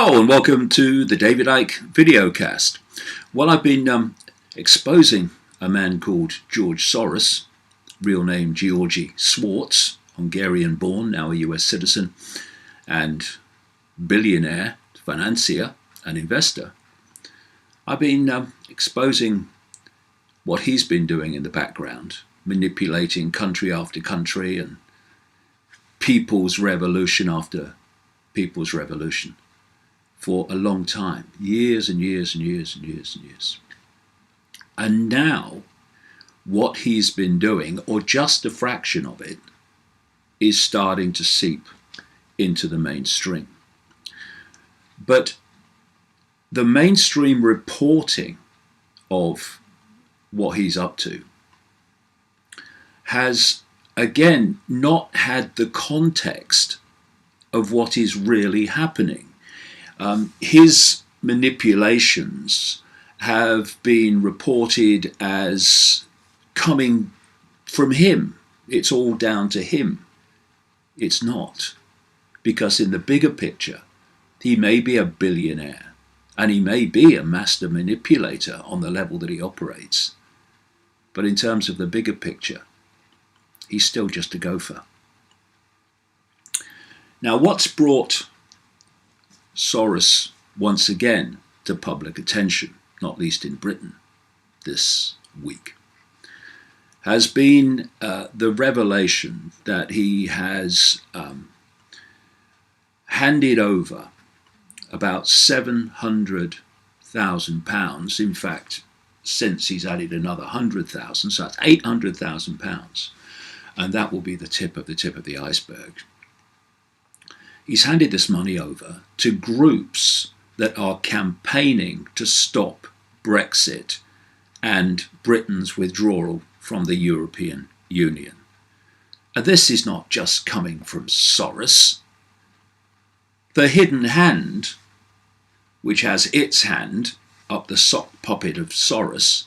Hello and welcome to the David Icke Videocast. Well, I've been exposing a man called George Soros, real name Georgi Swartz, Hungarian born, now a US citizen, and billionaire, financier and investor. I've been exposing what he's been doing in the background, manipulating country after country and people's revolution after people's revolution for a long time, years and years and years and years and years. And now what he's been doing, or just a fraction of it, is starting to seep into the mainstream. But the mainstream reporting of what he's up to has, again, not had the context of what is really happening. His manipulations have been reported as coming from him. It's all down to him. It's not. Because in the bigger picture, he may be a billionaire and he may be a master manipulator on the level that he operates. But in terms of the bigger picture, he's still just a gopher. Now, what's brought Soros once again to public attention, not least in Britain this week, has been the revelation that he has handed over about £700,000. In fact, since he's added another 100,000, so that's £800,000, and that will be the tip of the iceberg. He's handed this money over to groups that are campaigning to stop Brexit and Britain's withdrawal from the European Union. And this is not just coming from Soros. The hidden hand, which has its hand up the sock puppet of Soros,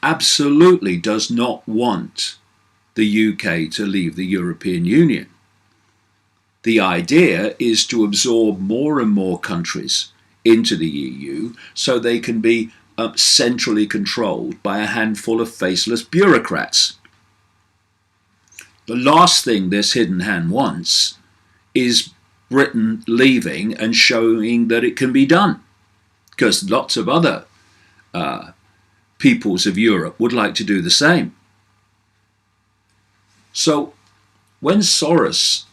absolutely does not want the UK to leave the European Union. The idea is to absorb more and more countries into the EU so they can be centrally controlled by a handful of faceless bureaucrats. The last thing this hidden hand wants is Britain leaving and showing that it can be done, because lots of other peoples of Europe would like to do the same. So when Soros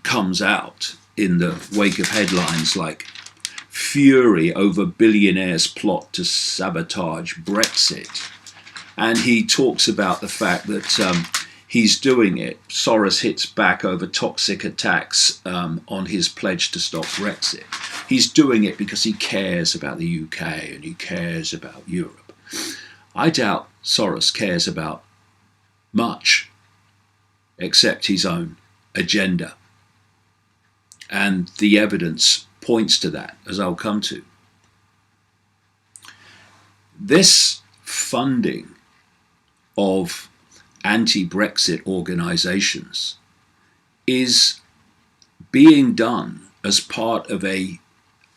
comes out in the wake of headlines like "Fury over billionaires plot to sabotage Brexit," and he talks about the fact that he's doing it, Soros hits back over toxic attacks on his pledge to stop Brexit. He's doing it because he cares about the UK and he cares about Europe. I doubt Soros cares about much except his own agenda. And the evidence points to that, as I'll come to. This funding of anti-Brexit organisations is being done as part of a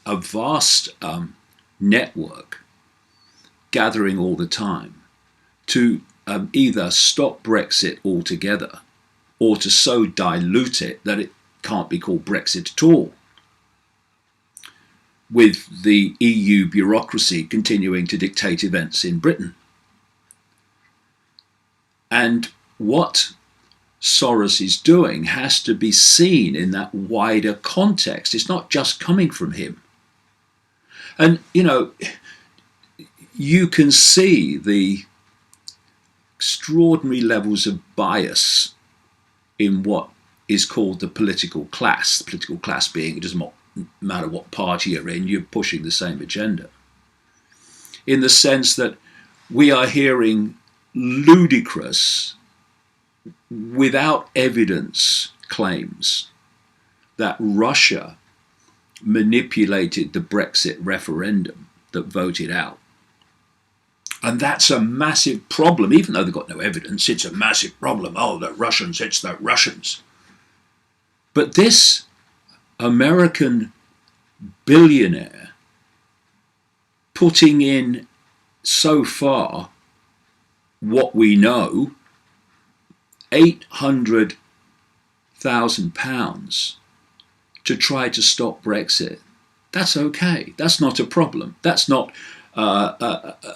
vast network gathering all the time to either stop Brexit altogether or to so dilute it that it can't be called Brexit at all, with the EU bureaucracy continuing to dictate events in Britain. And what Soros is doing has to be seen in that wider context. It's not just coming from him. And, you know, you can see the extraordinary levels of bias in what is called the political class. The political class being, it doesn't matter what party you're in, you're pushing the same agenda. In the sense that we are hearing ludicrous, without evidence, claims that Russia manipulated the Brexit referendum that voted out. And that's a massive problem, even though they've got no evidence. It's a massive problem. Oh, the Russians, it's the Russians. But this American billionaire putting in so far what we know, £800,000 to try to stop Brexit. That's okay. That's not a problem. That's not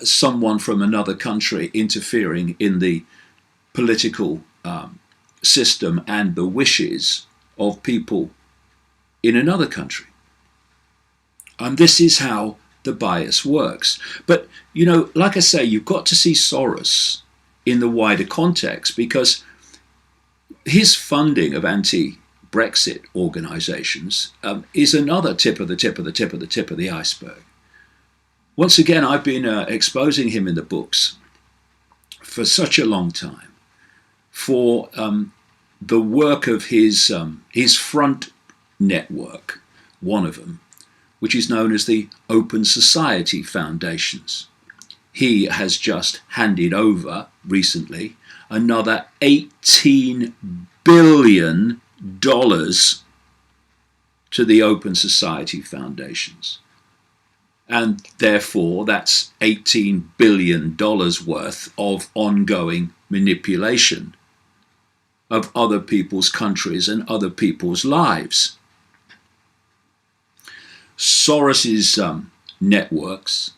someone from another country interfering in the political system and the wishes of people in another country. And this is how the bias works. But, you know, like I say, you've got to see Soros in the wider context, because his funding of anti-Brexit organisations is another tip of the iceberg. Once again, I've been exposing him in the books for such a long time for the work of his front network, one of them, which is known as the Open Society Foundations. He has just handed over recently another $18 billion to the Open Society Foundations. And therefore, that's $18 billion worth of ongoing manipulation of other people's countries and other people's lives. Soros's networks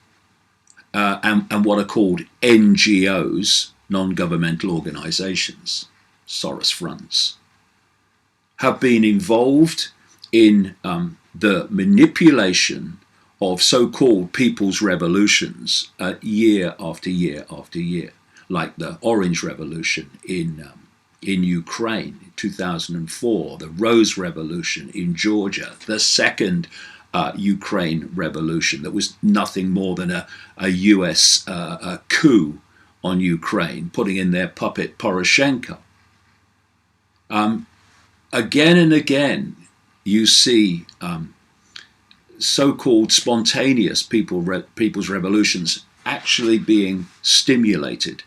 and what are called NGOs, non-governmental organisations, Soros fronts, have been involved in the manipulation of so-called people's revolutions year after year after year, like the Orange Revolution in Ukraine in 2004, the Rose Revolution in Georgia, the second Ukraine revolution that was nothing more than a US coup on Ukraine, putting in their puppet Poroshenko. Again and again, you see so-called spontaneous people's revolutions actually being stimulated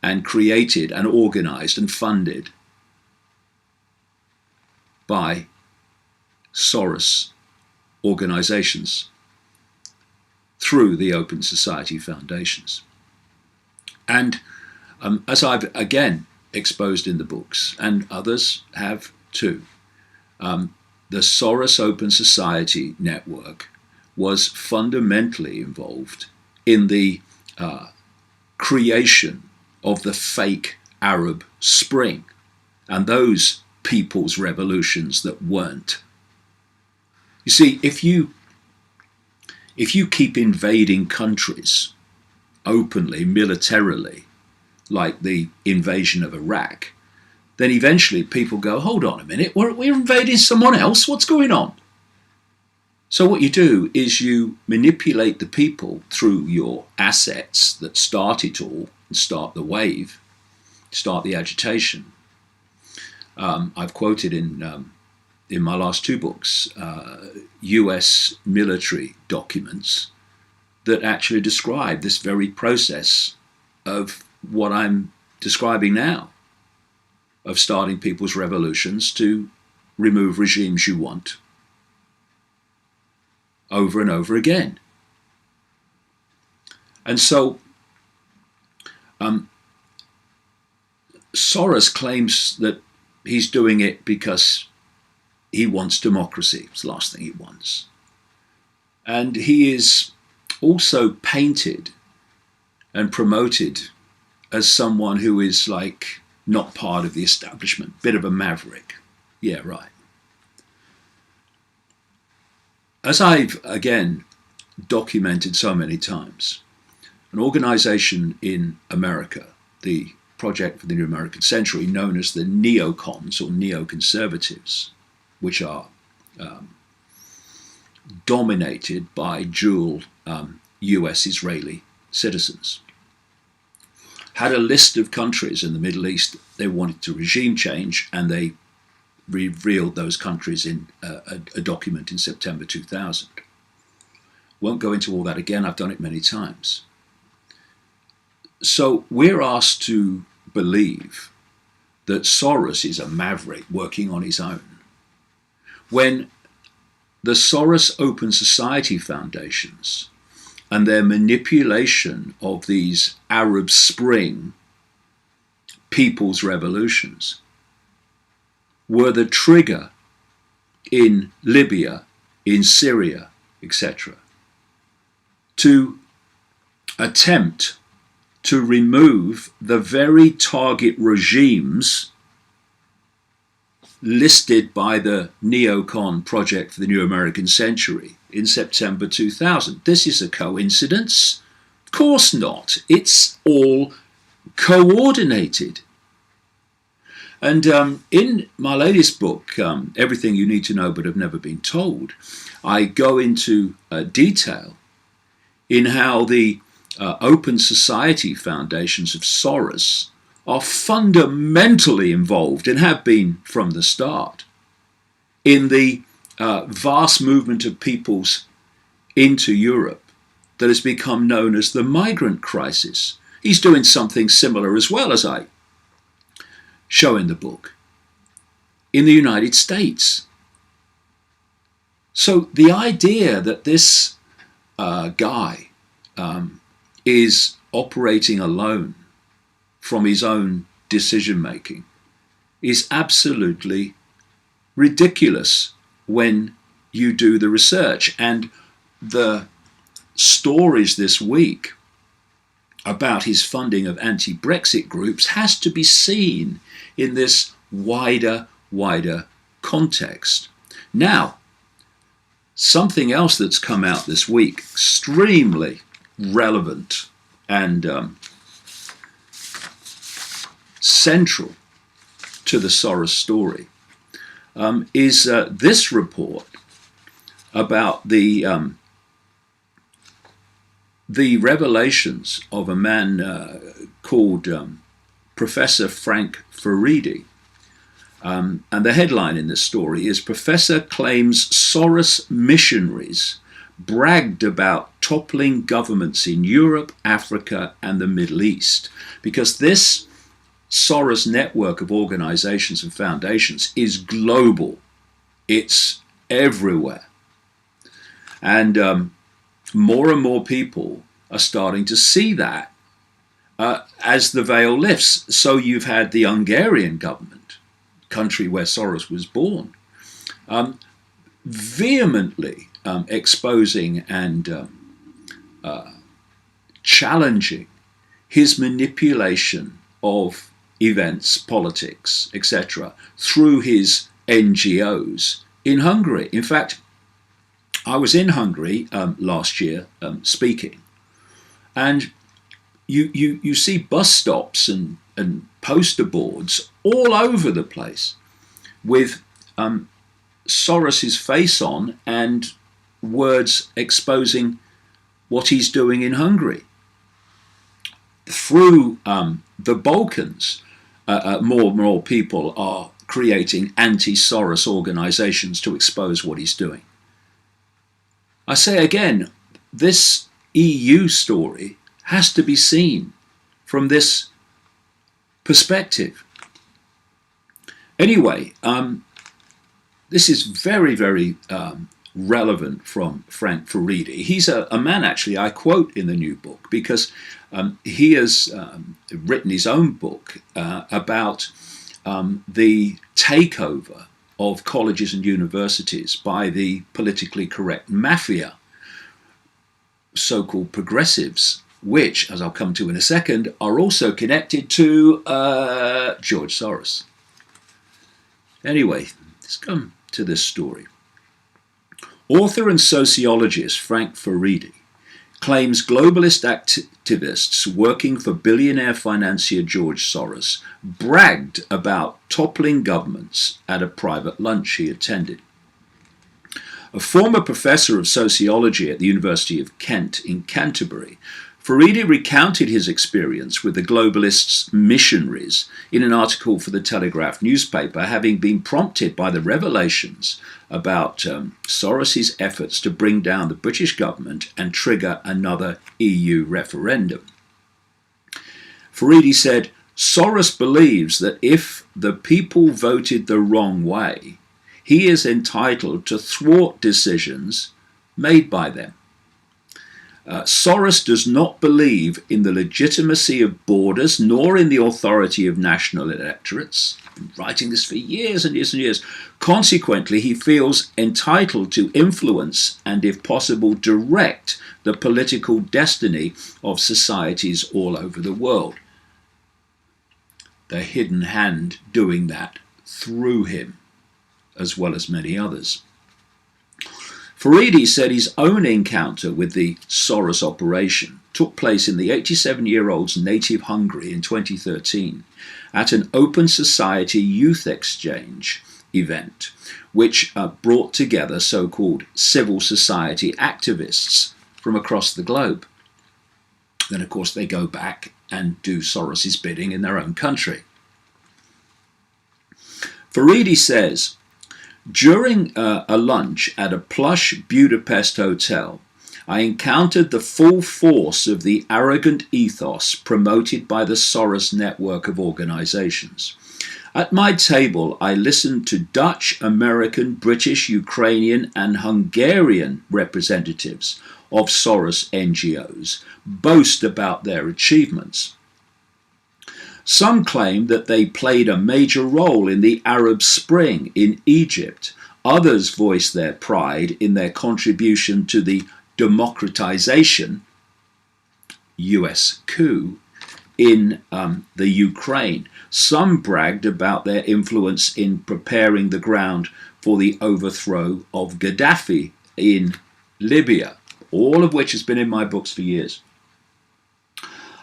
and created and organized and funded by Soros organizations through the Open Society Foundations. And as I've again exposed in the books, and others have too, the Soros Open Society network was fundamentally involved in the creation of the fake Arab Spring and those people's revolutions that weren't. You see, if you keep invading countries openly, militarily, like the invasion of Iraq, then eventually people go, hold on a minute, we're invading someone else, what's going on? So what you do is you manipulate the people through your assets that start it all, and start the wave, start the agitation. I've quoted in my last two books US military documents that actually describe this very process of what I'm describing now, of starting people's revolutions to remove regimes you want over and over again. And so Soros claims that he's doing it because he wants democracy. It's the last thing he wants. And he is also painted and promoted as someone who is like not part of the establishment, bit of a maverick. Yeah, right. As I've, again, documented so many times, an organization in America, the Project for the New American Century, known as the neocons or neoconservatives, which are dominated by dual US-Israeli citizens, had a list of countries in the Middle East they wanted to regime change, and they revealed those countries in a document in September 2000. Won't go into all that again, I've done it many times. So we're asked to believe that Soros is a maverick working on his own, when the Soros Open Society foundations and their manipulation of these Arab Spring people's revolutions were the trigger in Libya, in Syria, etc., to attempt to remove the very target regimes listed by the neocon Project for the New American Century in September 2000. This is a coincidence? Of course not. It's all coordinated. And in my latest book, Everything You Need to Know But Have Never Been Told, I go into detail in how the Open Society foundations of Soros are fundamentally involved, and have been from the start, in the vast movement of peoples into Europe that has become known as the migrant crisis. He's doing something similar as well, as I show in the book, in the United States. So the idea that this guy is operating alone from his own decision making is absolutely ridiculous when you do the research. And the stories this week about his funding of anti-Brexit groups has to be seen in this wider context. Now, something else that's come out this week, extremely relevant and central to the Soros story, is this report about the revelations of a man called Professor Frank Furedi. And the headline in this story is Professor Claims Soros Missionaries Bragged About Toppling Governments in Europe, Africa, and the Middle East. Because this Soros network of organizations and foundations is global. It's everywhere. And more and more people are starting to see that as the veil lifts. So you've had the Hungarian government, country where Soros was born, vehemently exposing and challenging his manipulation of events, politics, etc., through his NGOs in Hungary. In fact, I was in Hungary last year speaking, and you see bus stops and poster boards all over the place with Soros's face on and words exposing what he's doing in Hungary. Through the Balkans, more and more people are creating anti-Soros organizations to expose what he's doing. I say again, this EU story has to be seen from this perspective. Anyway, this is very relevant from Frank Furedi. He's a man, actually, I quote in the new book, because he has written his own book about the takeover of colleges and universities by the politically correct mafia, so-called progressives, which, as I'll come to in a second, are also connected to George Soros. Anyway, let's come to this story. Author and sociologist Frank Furedi claims globalist activists working for billionaire financier George Soros bragged about toppling governments at a private lunch he attended. A former professor of sociology at the University of Kent in Canterbury, Furedi recounted his experience with the globalists' missionaries in an article for the Telegraph newspaper, having been prompted by the revelations about Soros's efforts to bring down the British government and trigger another EU referendum. Furedi said, Soros believes that if the people voted the wrong way, he is entitled to thwart decisions made by them. Soros does not believe in the legitimacy of borders nor in the authority of national electorates. I've been writing this for years and years and years. Consequently, he feels entitled to influence and, if possible, direct the political destiny of societies all over the world. The hidden hand doing that through him, as well as many others. Faridi said his own encounter with the Soros operation took place in the 87-year-old's native Hungary in 2013 at an open society youth exchange event, which brought together so-called civil society activists from across the globe. Then, of course, they go back and do Soros's bidding in their own country. Faridi says, during a lunch at a plush Budapest hotel, I encountered the full force of the arrogant ethos promoted by the Soros network of organizations. At my table, I listened to Dutch, American, British, Ukrainian, and Hungarian representatives of Soros NGOs boast about their achievements. Some claim that they played a major role in the Arab Spring in Egypt. Others voice their pride in their contribution to the democratization, US coup, in the Ukraine. Some bragged about their influence in preparing the ground for the overthrow of Gaddafi in Libya, all of which has been in my books for years.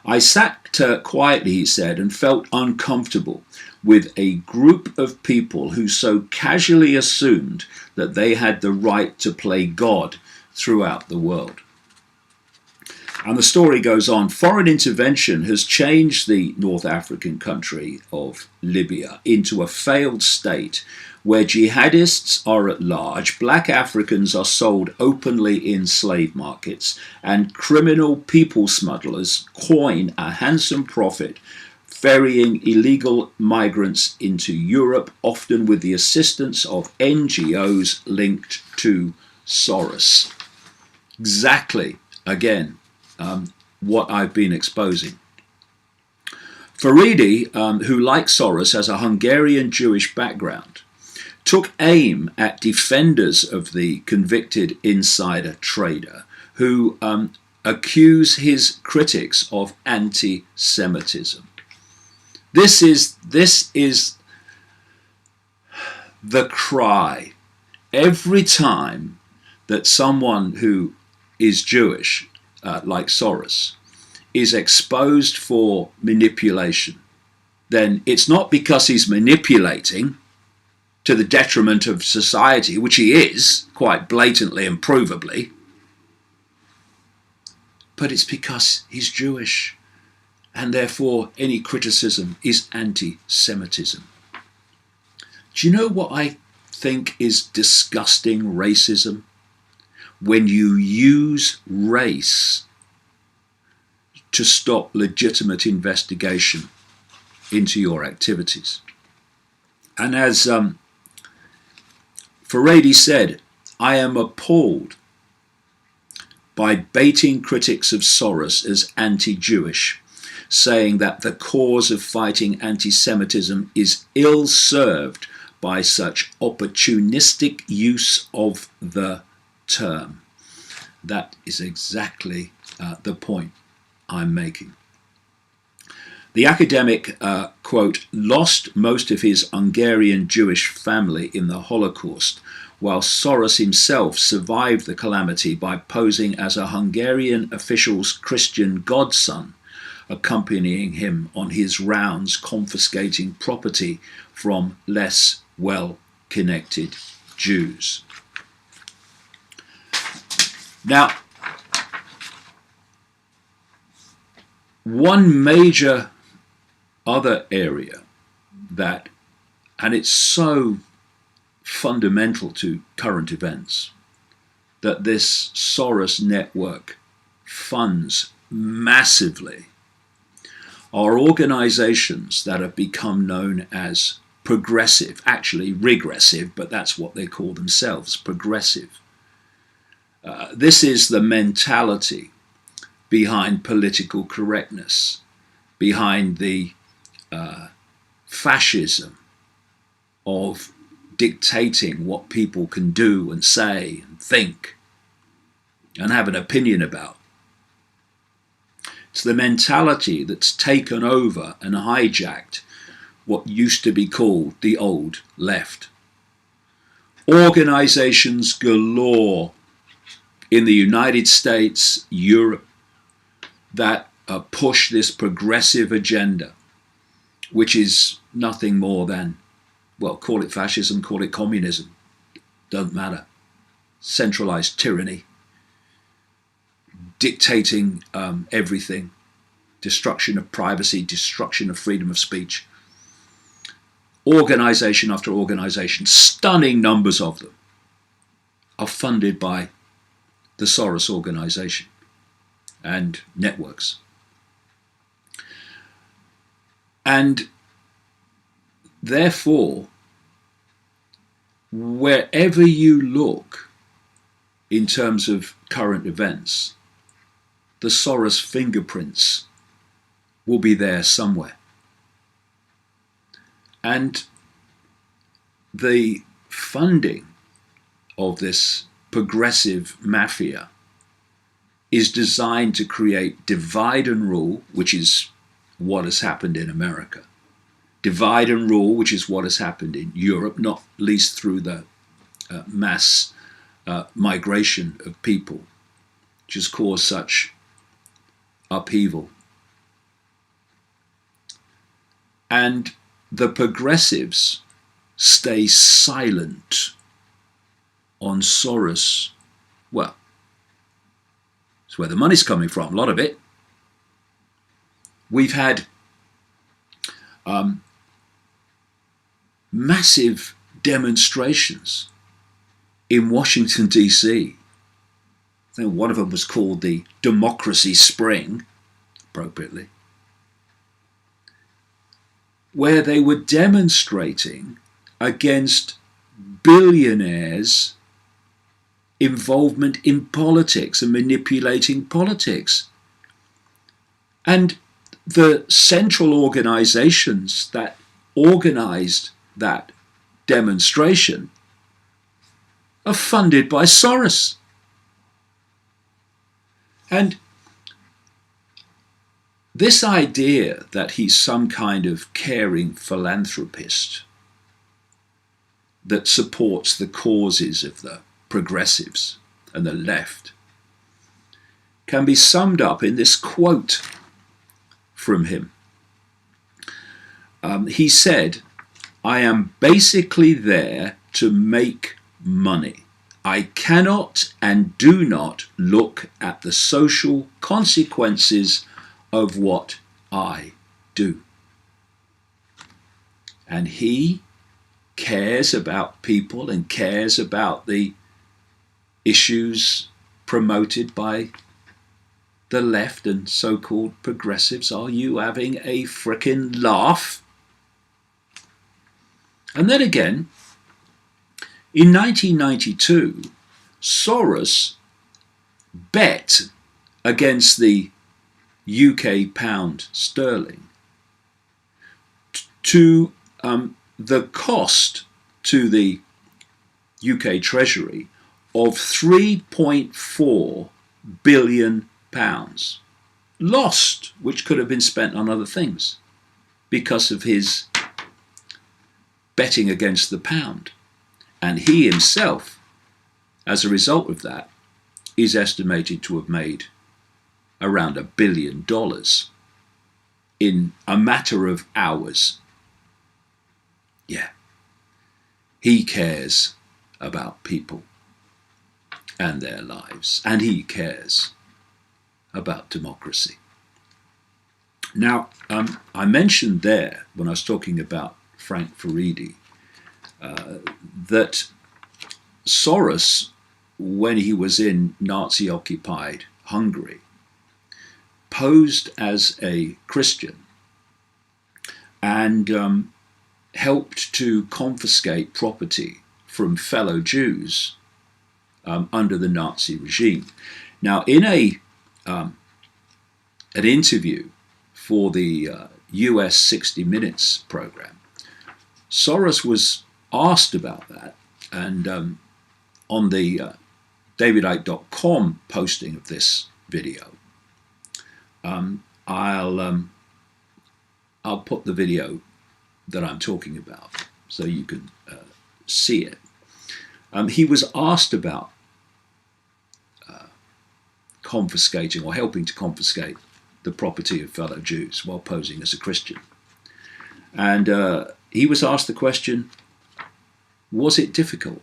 I sat quietly, he said, and felt uncomfortable with a group of people who so casually assumed that they had the right to play God throughout the world. And the story goes on. Foreign intervention has changed the North African country of Libya into a failed state where jihadists are at large, black Africans are sold openly in slave markets, and criminal people smugglers coin a handsome profit ferrying illegal migrants into Europe, often with the assistance of NGOs linked to Soros. Exactly, again, what I've been exposing. Faridi, who like Soros has a Hungarian Jewish background, took aim at defenders of the convicted insider trader who accuse his critics of anti-Semitism. This is the cry. Every time that someone who is Jewish, like Soros, is exposed for manipulation, then it's not because he's manipulating to the detriment of society, which he is, quite blatantly and provably, but it's because he's Jewish, and therefore any criticism is anti-Semitism. Do you know what I think is disgusting racism? When you use race to stop legitimate investigation into your activities. And as Faridi said, I am appalled by baiting critics of Soros as anti-Jewish, saying that the cause of fighting anti-Semitism is ill-served by such opportunistic use of the term. That is exactly the point I'm making. The academic, quote, lost most of his Hungarian Jewish family in the Holocaust, while Soros himself survived the calamity by posing as a Hungarian official's Christian godson, accompanying him on his rounds confiscating property from less well-connected Jews. Now, one major other area that, and it's so fundamental to current events, that this Soros network funds massively, are organizations that have become known as progressive, actually regressive, but that's what they call themselves, progressive. This is the mentality behind political correctness, behind the fascism of dictating what people can do and say and think and have an opinion about. It's the mentality that's taken over and hijacked what used to be called the old left. Organizations galore in the United States, Europe, that push this progressive agenda, which is nothing more than, well, call it fascism, call it communism, don't matter. Centralized tyranny, dictating everything, destruction of privacy, destruction of freedom of speech. Organization after organization, stunning numbers of them, are funded by the Soros organization and networks. And therefore, wherever you look in terms of current events, the Soros fingerprints will be there somewhere. And the funding of this progressive mafia is designed to create divide and rule, which is what has happened in America. Divide and rule, which is what has happened in Europe, not least through the mass migration of people, which has caused such upheaval. And the progressives stay silent on Soros. Well, it's where the money's coming from, a lot of it. We've had massive demonstrations in Washington, D.C. I think one of them was called the Democracy Spring, appropriately, where they were demonstrating against billionaires' involvement in politics and manipulating politics. And the central organizations that organized that demonstration are funded by Soros. And this idea that he's some kind of caring philanthropist that supports the causes of the progressives and the left can be summed up in this quote from him. He said, "I am basically there to make money. I cannot and do not look at the social consequences of what I do." And he cares about people and cares about the issues promoted by the left and so-called progressives. Are you having a frickin' laugh? And then again, in 1992, Soros bet against the UK pound sterling to the cost to the UK Treasury of £3.4 billion lost, which could have been spent on other things because of his betting against the pound. And he himself, as a result of that, is estimated to have made around $1 billion in a matter of hours. Yeah, he cares about people and their lives, and he cares about democracy. Now, I mentioned there, when I was talking about Frank Furedi, that Soros, when he was in Nazi-occupied Hungary, posed as a Christian and helped to confiscate property from fellow Jews under the Nazi regime. Now, in an interview for the US 60 Minutes program, Soros was asked about that, and on the davidicke.com posting of this video, I'll put the video that I'm talking about so you can see it. He was asked about confiscating or helping to confiscate the property of fellow Jews while posing as a Christian. And he was asked the question, was it difficult?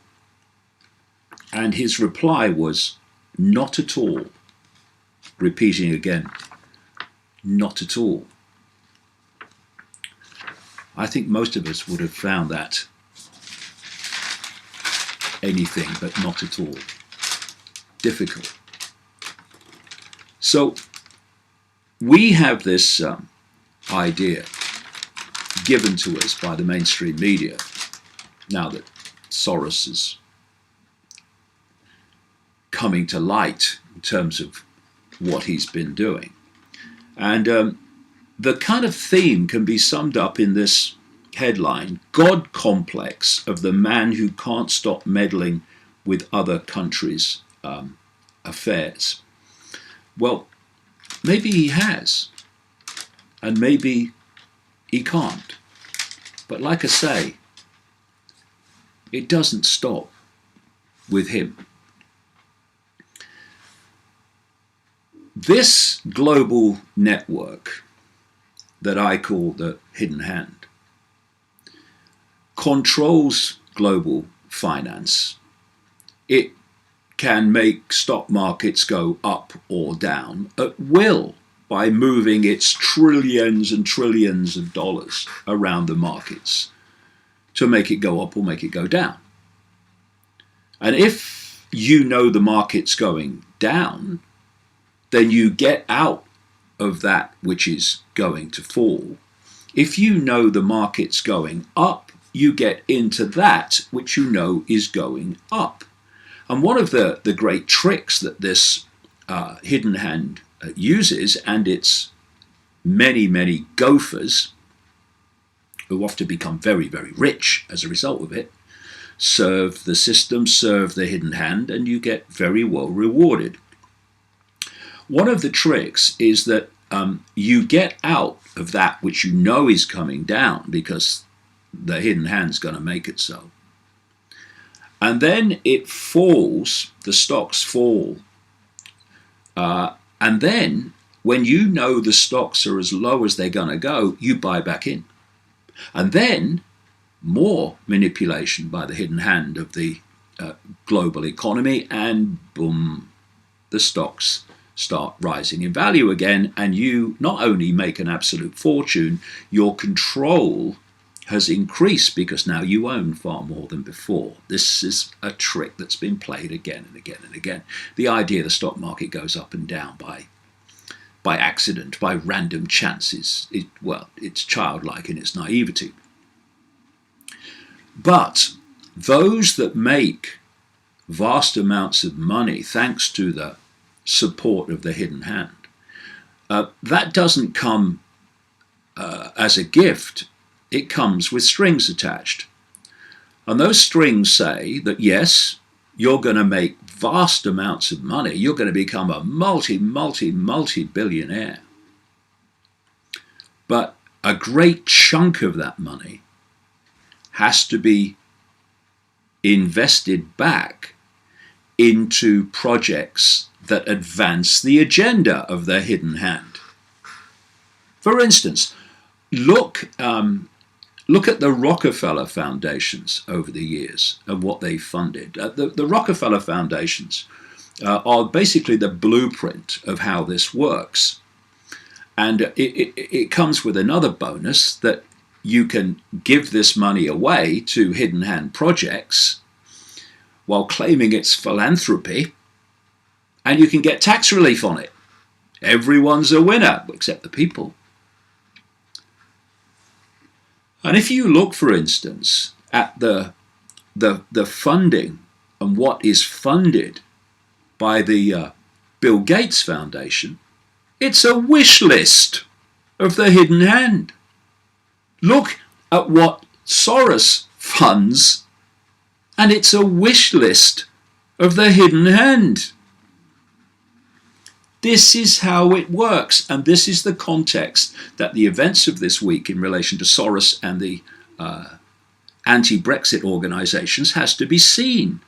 And his reply was, not at all. Repeating again, not at all. I think most of us would have found that anything but not at all difficult. So we have this idea given to us by the mainstream media now that Soros is coming to light in terms of what he's been doing. And the kind of theme can be summed up in this headline, God complex of the man who can't stop meddling with other countries' affairs. Well, maybe he has, and maybe he can't. But like I say, it doesn't stop with him. This global network that I call the hidden hand controls global finance. It can make stock markets go up or down at will by moving its trillions and trillions of dollars around the markets to make it go up or make it go down. And if you know the market's going down, then you get out of that which is going to fall. If you know the market's going up, you get into that which you know is going up. And one of the great tricks that this hidden hand uses, and its many, many gophers, who often become very, very rich as a result of it, serve the system, serve the hidden hand, and you get very well rewarded. One of the tricks is that you get out of that which you know is coming down because the hidden hand's going to make it so. And then it falls, the stocks fall. And then when you know the stocks are as low as they're going to go, you buy back in. And then more manipulation by the hidden hand of the global economy, and boom, the stocks start rising in value again, and you not only make an absolute fortune, your control has increased because now you own far more than before. This is a trick that's been played again and again and again. The idea the stock market goes up and down by accident, by random chances, it's childlike in its naivety. But those that make vast amounts of money thanks to the support of the hidden hand, that doesn't come as a gift. It comes with strings attached. And those strings say that yes, you're going to make vast amounts of money. You're going to become a multi-billionaire. But a great chunk of that money has to be invested back into projects that advance the agenda of the hidden hand. For instance, look at the Rockefeller foundations over the years and what they funded. The Rockefeller foundations are basically the blueprint of how this works. And it comes with another bonus that you can give this money away to hidden hand projects while claiming it's philanthropy, and you can get tax relief on it. Everyone's a winner, except the people. And if you look, for instance, at the funding and what is funded by the Bill Gates Foundation, it's a wish list of the hidden hand. Look at what Soros funds, and it's a wish list of the hidden hand. This is how it works, and this is the context that the events of this week in relation to Soros and the anti-Brexit organisations has to be seen.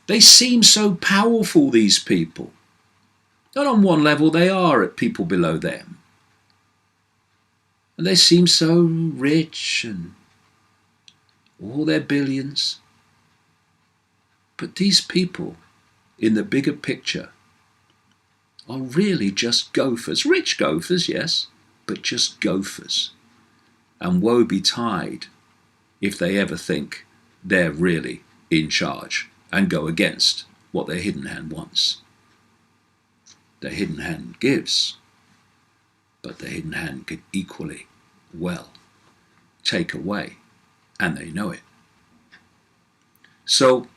They seem so powerful, these people. And on one level they are at people below them. And they seem so rich and all their billions. But these people, in the bigger picture, are really just gophers. Rich gophers, yes, but just gophers. And woe betide if they ever think they're really in charge and go against what their hidden hand wants. Their hidden hand gives, but the hidden hand could equally well take away, and they know it. So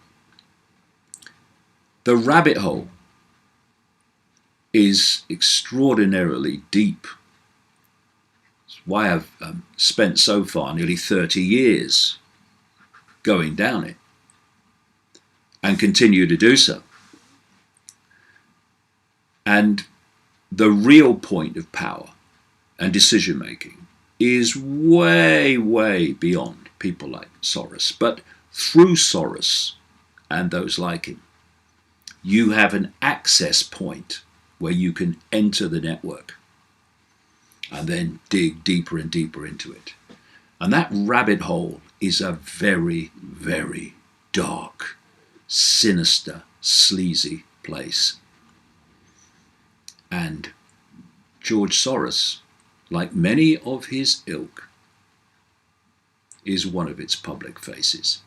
the rabbit hole is extraordinarily deep. It's why I've spent so far nearly 30 years going down it and continue to do so. And the real point of power and decision making is way, way beyond people like Soros. But through Soros and those like him, you have an access point where you can enter the network and then dig deeper and deeper into it. And that rabbit hole is a very, very dark, sinister, sleazy place. And George Soros, like many of his ilk, is one of its public faces.